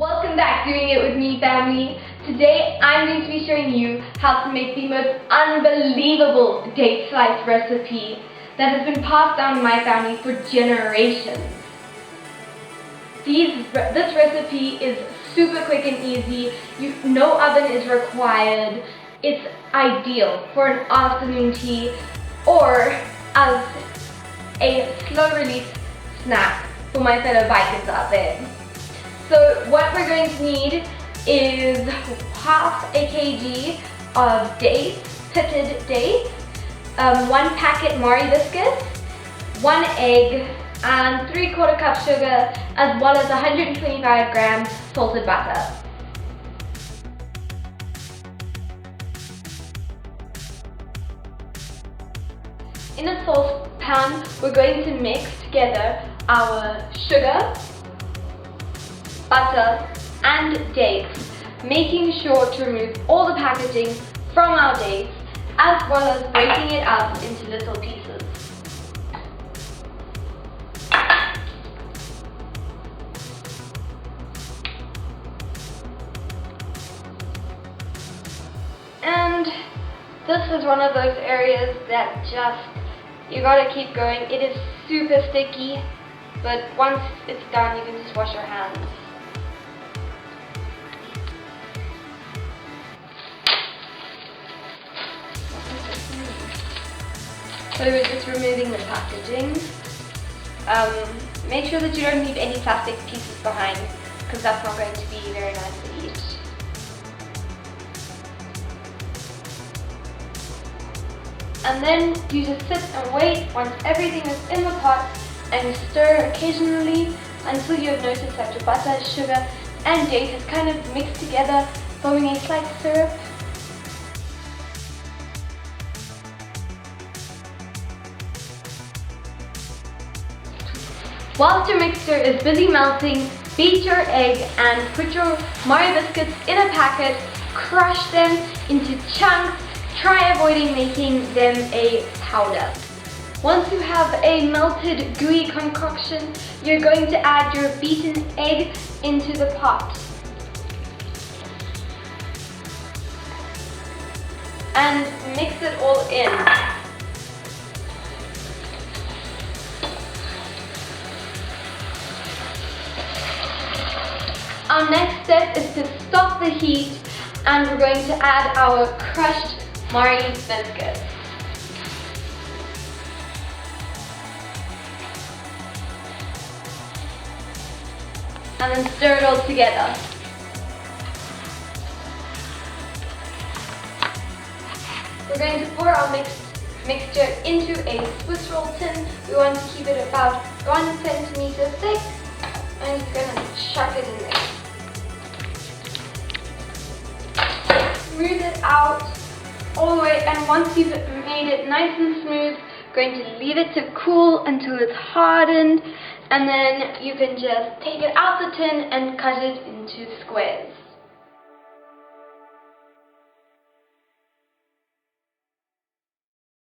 Welcome back to Doing It With Me, family. Today I'm going to be showing you how to make the most unbelievable date slice recipe that has been passed down in my family for generations. This recipe is super quick and easy. No oven is required. It's ideal for an afternoon tea or as a slow release snack for my fellow bikers out there. So what we're going to need is half a kg of dates, pitted dates, 1 packet Mari biscuits, 1 egg, and 3/4 cup sugar, as well as 125 grams salted butter. In a saucepan, we're going to mix together our sugar, butter, and dates, making sure to remove all the packaging from our dates, as well as breaking it up into little pieces. And this is one of those areas that you gotta keep going. It is super sticky, but once it's done, you can just wash your hands. So we're just removing the packaging. Make sure that you don't leave any plastic pieces behind, because that's not going to be very nice to eat. And then you just sit and wait once everything is in the pot, and you stir occasionally until you have noticed that your butter, sugar, and date has kind of mixed together, forming a slight syrup. Whilst your mixture is busy melting, beat your egg and put your Mari biscuits in a packet, crush them into chunks, try avoiding making them a powder. Once you have a melted gooey concoction, you're going to add your beaten egg into the pot. And mix it all in. Our next step is to stop the heat, and we're going to add our crushed Mari biscuits. And then stir it all together. We're going to pour our mixture into a Swiss roll tin. We want to keep it about 1 centimeter thick, and you're going to chuck it in there. Smooth it out all the way, and once you've made it nice and smooth, going to leave it to cool until it's hardened, and then you can just take it out the tin and cut it into squares.